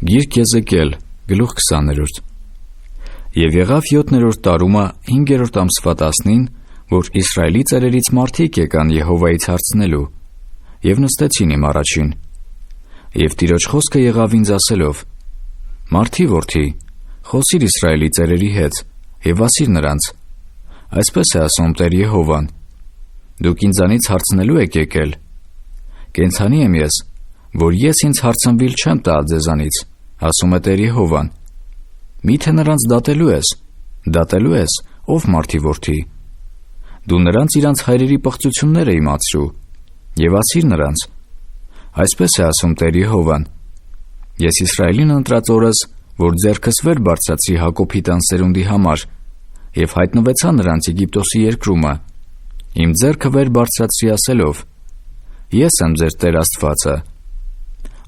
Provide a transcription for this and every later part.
Գիրք Եզեկիել, գլուխ 20. Եվ եղավ 7-րդ տարումը 5-րդ ամսվա 10-ին, որ Իսրայելի ծերերից մարդիկ եկան Եհովայից հարցնելու, և նստեցին իմ առաջին։ Եվ Տիրոջ խոսքը եղավ ինձ ասելով. Մարդի որդի, խոսիր Իսրայելի ծերերի հետ, և ասիր նրանց. այսպես է ասում Տեր Եհովան. դուք ինձանից հարցնելու եք եկել։ Կենդանի եմ ես, որ ես ինձ հարցնվիլ չեմ տա ձեզանից, ասում է Տեր Եհովան։ Միթե նրանց դատելու ես, ով մարդի որդի։ Դու նրանց իրանց հայրերի պղծությունները իմացրու, և ասիր նրանց. այսպես է ասում Տեր Եհովան. ես Իսրայելին ընտրած օրս, որ ձեռքս վեր բարձրացրի Հակոբի տան սերունդի համար, և հայտնվեցա նրանց Եգիպտոսի երկրումը, իմ ձեռքը վեր բարձրացրի ասելով. ես եմ ձեր Տեր Աստվածը։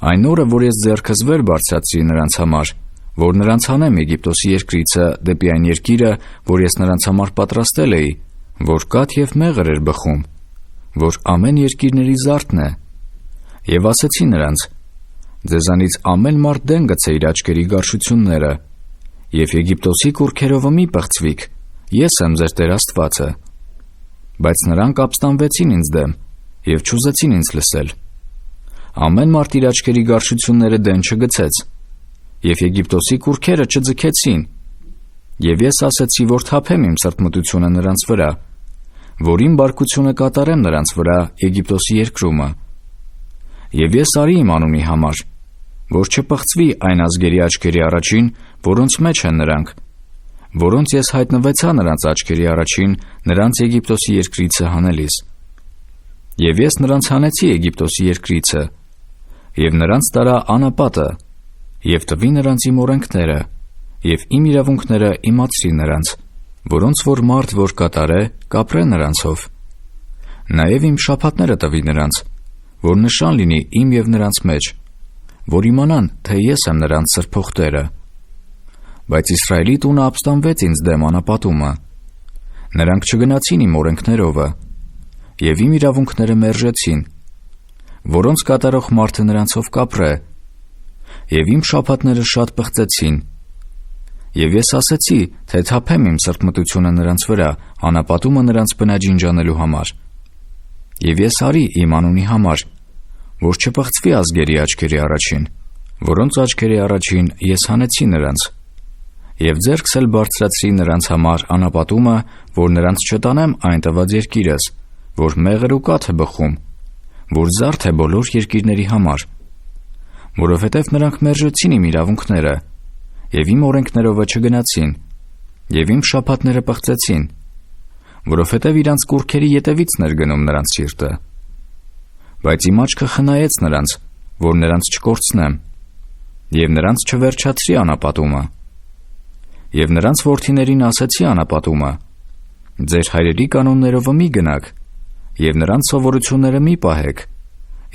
Այն օրը, որ ես ձեռքս վեր բարձրացրի նրանց համար, որ նրանց հանեմ Եգիպտոսի երկրիցը դեպի այն երկիրը, որ ես նրանց համար պատրաստել էի, որ կաթ և մեղր էր բխում, որ ամեն երկիրների զարդն է։ Եվ ասեցի նրանց. ձեզանից ամեն մարդ դեն գցե իր աչքերի գարշությունները, և Եգիպտոսի կուռքերովը մի պղծվիք, ես եմ ձեր Տեր Աստվածը։ Բայց նրանք ապստամբեցին ինձ դեմ և չուզեցին ինձ լսել։ Ամեն մարդ իր աչքերի գարշությունները դեն չգցեց, և Եգիպտոսի կուռքերը չձգեցին։ Եվ ես ասեցի, որ թափեմ իմ սրտմտությունը նրանց վրա, որ իմ բարկությունը կատարեմ նրանց վրա Եգիպտոսի երկրումը։ Եվ ես արի իմ անունի համար, որ չպղծվի այն ազգերի աչքերի առաջին, որոնց մեջ են նրանք, որոնց ես հայտնվեցա նրանց աչքերի առաջին, նրանց Եգիպտոսի երկրիցը հանելիս։ Եվ ես նրանց հանեցի Եգիպտոսի երկրիցը, և նրանց տարա անապատը, և տվի նրանց իմ օրենքները, և իմ իրավունքները իմացրի նրանց, որոնց որ մարդ որ կատարե, կապրե նրանցով։ Նաև իմ շաբաթները տվի նրանց, որ նշան լինի իմ և նրանց մեջ, որ իմանան, թե ես եմ նրանց սրբող Տերը։ Բայց Իսրայելի տունը ապստամբեց ինձ դեմ անապատումը։ Նրանք չգնացին իմ օրենքներովը, և իմ իրավունքները մերժեցին, որոնց կատարող մարդը նրանցով կապրե, և իմ շաբաթները շատ պղծեցին։ Եվ ես ասեցի, թե թափեմ իմ սրտմտությունը նրանց վրա, անապատումը նրանց բնաջինջանելու համար։ Եվ ես արի իմ անունի համար, որ չպղծվի ազգերի աչքերի առաջին, որոնց աչքերի առաջին ես հանեցի նրանց, և ձեռքս էլ բարձրացրի նրանց համար անապատումը, որ նրանց չտանեմ այն տված երկիրս, որ մեղր ու կաթ է բխում, որ զարդ է բոլոր երկիրների համար, որովհետև նրանք մերժեցին իմ իրավունքները, և իմ օրենքներովը չգնացին, և իմ շաբաթները պղծեցին, որովհետև իրանց կուռքերի ետևիցն էր գնում նրանց սիրտը։ Բայց իմ աչքը խնայեց նրանց, որ նրանց չկորցնեմ, և նրանց չվերջացրի անապատումը։ Եվ նրանց որդիներին ասեցի անապատումը. ձեր հայրերի կանոններովը մի գնաք, և նրանց սովորությունները մի պահեք,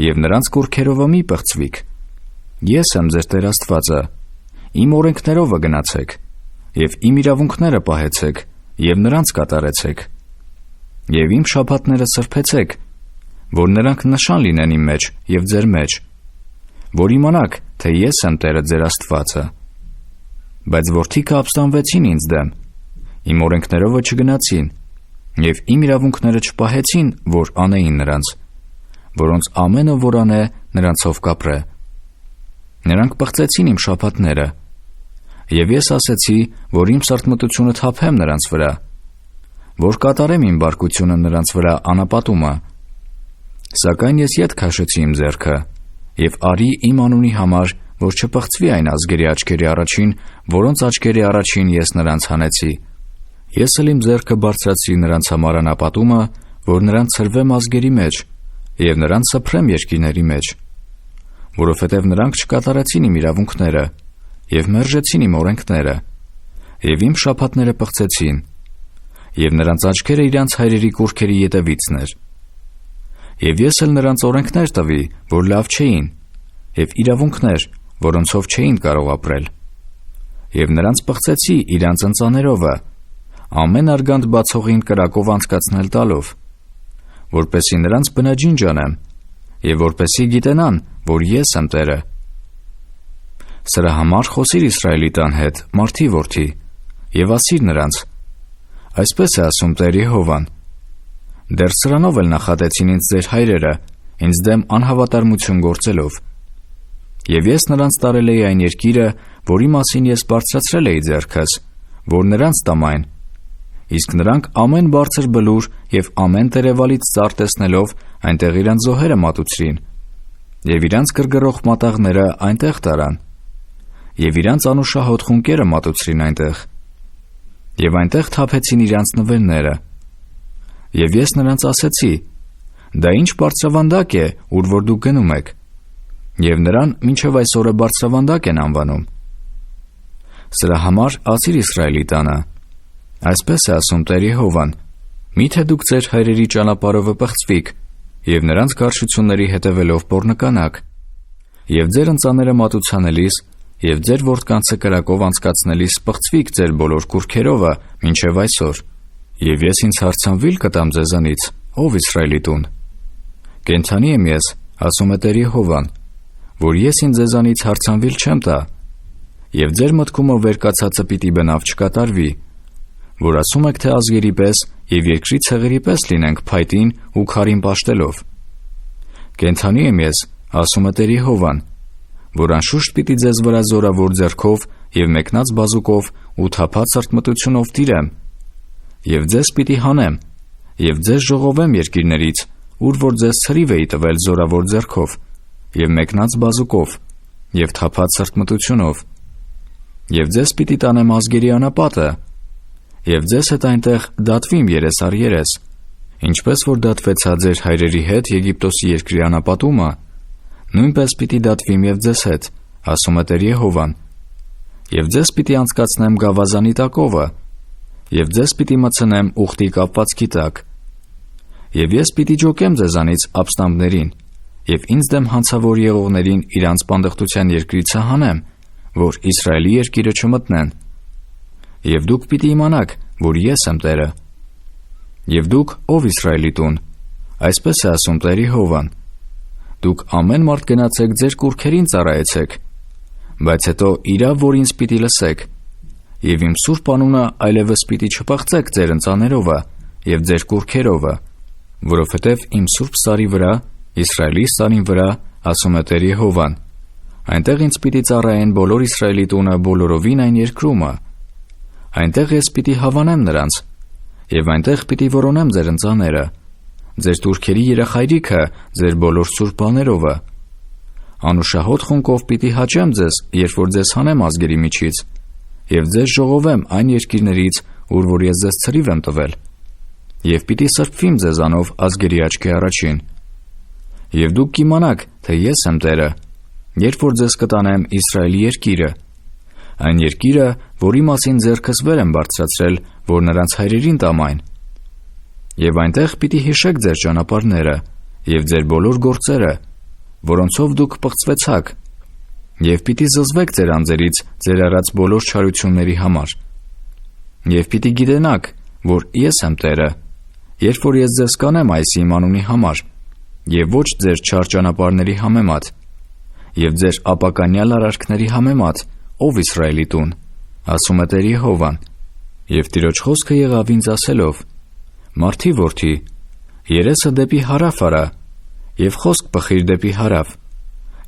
և նրանց կուռքերովը մի պղծվիք։ Ես եմ ձեր Տեր Աստվածը, իմ օրենքներովը գնացեք, և իմ իրավունքները պահեցեք, և նրանց կատարեցեք։ Եվ իմ շաբաթները սրբեցեք, որ նրանք նշան լինեն իմ մեջ և ձեր մեջ, որ իմանաք, թե ես եմ Տերը ձեր Աստվածը։ Բայց որդիքը ապստամբեցին ինձ դեմ, իմ օրենքներովը չգնացին, և իմ իրավունքները չպահեցին, որ անեին նրանց, որոնց ամենը որ անե, նրանցով կապրե։ Նրանք պղծեցին իմ շաբաթները, և ես ասեցի, որ իմ սրտմտությունը թափեմ նրանց վրա, որ կատարեմ իմ բարկությունը նրանց վրա անապատումը։ Սակայն ես ետ քաշեցի իմ ձեռքը, և արի իմ անունի համար, որ չպղծվի այն ազգերի աչքերի առաջին, որոնց աչքերի առաջին ես նրանց հանեցի։ Ես էլ իմ ձեռքը բարձրացրի նրանց համար անապատումը, որ նրանց ցրվեմ ազգերի մեջ, և նրանց սփռեմ երկիրների մեջ, որովհետև նրանք չկատարեցին իմ իրավունքները, և մերժեցին իմ օրենքները, և իմ շաբաթները պղծեցին, և նրանց աչքերը իրանց հայրերի կուռքերի ետևիցն էր։ Եվ ես էլ նրանց օրենքներ տվի, որ լավ չէին, և իրավունքներ, որոնցով չէին կարող ապրել։ Եվ նրանց պղծեցի իրանց ընծաներովը, ամեն արգանդ բացողին կրակով անցկացնել տալով, որպեսզի նրանց բնաջինջ անեմ, և որպեսզի գիտենան, որ ես եմ Տերը։ Սրա համար խոսիր Իսրայելի տան հետ, մարդի որդի, եւ ասիր նրանց. այսպես է ասում Տեր Եհովան. դեռ սրանով էլ նախատեցին ինձ ձեր հայրերը, ինձ դեմ անհավատարմություն գործելով։ Եվ ես նրանց տարել էի այն երկիրը, որի մասին ես բարձրացրել էի ձեռքս, որ նրանց տամ այն, իսկ նրանք ամեն բարձր բլուր եւ ամեն տերևալից ծառ տեսնելով այնտեղ իրանց զոհերը մատուցրին, եւ իրանց գրգռող մատաղները այնտեղ տարան, եւ իրանց անուշահոտ խունկերը մատուցրին այնտեղ, եւ այնտեղ թափեցին իրանց նվերները։ Եվ ես նրանց ասեցի. դա ինչ բարձրավանդակ է, ուր որ դուք գնում եք, եւ նրան մինչև այսօրը բարձրավանդակ են անվանում։ Սրա համար ասիր Իսրայելի տանը. այսպես է ասում Տեր Եհովան. միթե դուք ձեր հայրերի ճանապարհով պղծվիք եւ նրանց կարճությունների հետևելով պոռնկանաք, եւ ձեր ընծաները մատուցանելիս եւ ձեր որդկանցը կրակով անցկացնելիս պղծվիք ձեր բոլոր կուռքերովը մինչև այսօր, եւ ես ինձ հարցանվիլ կտամ ձեզանից, ով Իսրայելի տուն։ Կենդանի եմ ես, ասում է Տեր Եհովան, որ ես ինձ ձեզանից հարցանվիլ չեմ տա, եւ ձեր մտքումը վերկացածը պիտի բնավ չկատարվի, որ ասում եք, թե ազգերի պես եւ երկրի ցեղերի պես լինենք փայտին ու քարին պաշտելով։ Կենդանի եմ ես, ասում է Տեր Եհովան, որ անշուշտ պիտի ձեզ վրա զորավոր ձեռքով եւ մեկնած բազուկով ու թափած սրտմտությունով տիրեմ, եւ ձեզ պիտի հանեմ, եւ ձեզ ժողովեմ երկիրներից, ուր որ ձեզ ցրիվ էի տվել զորավոր ձեռքով, եւ մեկնած բազուկով, եւ թափած սրտմտությունով, եւ ձեզ պիտի տանեմ ազգերի անապատը, եւ ձեզ հետ այնտեղ դատվիմ երես առ երես, ինչպես որ դատվեցա ձեր հայրերի հետ Եգիպտոսի երկրի անապատումը, նույնպես պիտի դատվիմ եւ ձեզ հետ, ասում է Տեր Եհովան, եւ ձեզ պիտի անցկացնեմ գավազանի տակովը, եւ ձեզ պիտի մցնեմ ուխտի կապվածքի տակ, եւ ես պիտի ջոկեմ ձեզանից ապստամբներին, եւ ինձ դեմ հանցավոր եղողներին իրանց պանդխտության երկրից հանեմ, որ Իսրայելի երկիրը չմտնեն, եւ դուք պիտի իմանաք, որ ես եմ Տերը։ Եվ դուք, ով Իսրայելի տուն, այսպես է ասում Տեր Եհովան. դուք ամեն մարդ գնացեք ձեր կուռքերին ծառայեցեք, բայց հետո իրավ որ ինձ պիտի լսեք, եւ իմ սուրբ անունը այլևս պիտի չփախցեք ձեր ընծաներովը եւ ձեր կուռքերովը, որովհետեւ իմ սուրբ սարի վրա, Իսրայելի սարին վրա, ասում է Տեր Եհովան, այնտեղ ինձ պիտի ծառայեն բոլոր Իսրայելի տունը բոլորովին այն երկրումը, այնտեղ ես պիտի հավանեմ նրանց, եւ այնտեղ պիտի որոնեմ ձեր ընծաները, ձեր տուրքերի երախայրիքը ձեր բոլոր սուրբ բաներովը, անուշահոտ խունկով պիտի հաճեմ ձեզ, երբ որ ձեզ հանեմ ազգերի միջից, եւ ձեզ ժողովեմ այն երկիրներից, ուր որ ես ձեզ ցրիվ եմ տվել, եւ պիտի սրբվիմ ձեզանով ազգերի աչքի առաջին, եւ դուք կիմանաք, թե ես եմ Տերը, երբ որ ձեզ կտանեմ Իսրայելի երկիրը, այն երկիրը, որի մասին ձեռքս վեր եմ բարձրացրել, որ նրանց հայրերին տամ այն, եւ այնտեղ պիտի հիշեք ձեր ճանապարհները եւ ձեր բոլոր գործերը, որոնցով դուք պղծվեցաք, եւ պիտի զզվեք ձեր անձերից ձեր արած բոլոր չարությունների համար, եւ պիտի գիտենաք, որ ես եմ Տերը, երբ որ ես ձեզ կանեմ այս իմ անունի համար, եւ ոչ ձեր չար ճանապարհների համեմատ, եւ ձեր ապականյալ արարքների համեմատ, ով Իսրայելի տուն, ասում է Տեր Եհովան։ Եվ Տիրոջ խոսքը եղավ ինձ ասելով. Մարդի որդի, երեսը դեպի հարավ արա, եւ խոսք բխիր դեպի հարավ,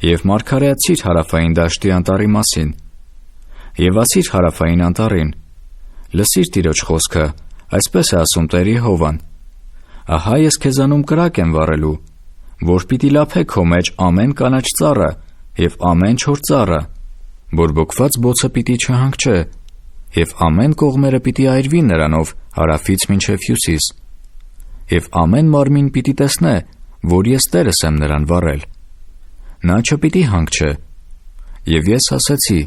եւ մարգարեացիր հարավային դաշտի անտառի մասին, եւ ասիր հարավային անտառին. լսիր Տիրոջ խոսքը, այսպես է ասում Տեր Եհովան. ահա ես քեզանում կրակ եմ վառելու, որ պիտի լափե քո մեջ ամեն կանաչ ծառը եւ ամեն չոր ծառը, բորբոքված բոցը պիտի չհանգչե, եւ ամեն կողմերը պիտի այրվի նրանով հարավից մինչև հյուսիս, եւ ամեն մարմին պիտի տեսնե, որ ես Տերս եմ նրան վառել, նա չպիտի հանգչե։ Եվ ես ասեցի.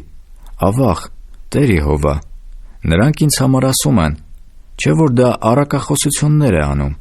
ավաղ, Տեր Եհովա, նրանք ինձ համար ասում են, չէ՞ որ դա առակախոսություններ է անում։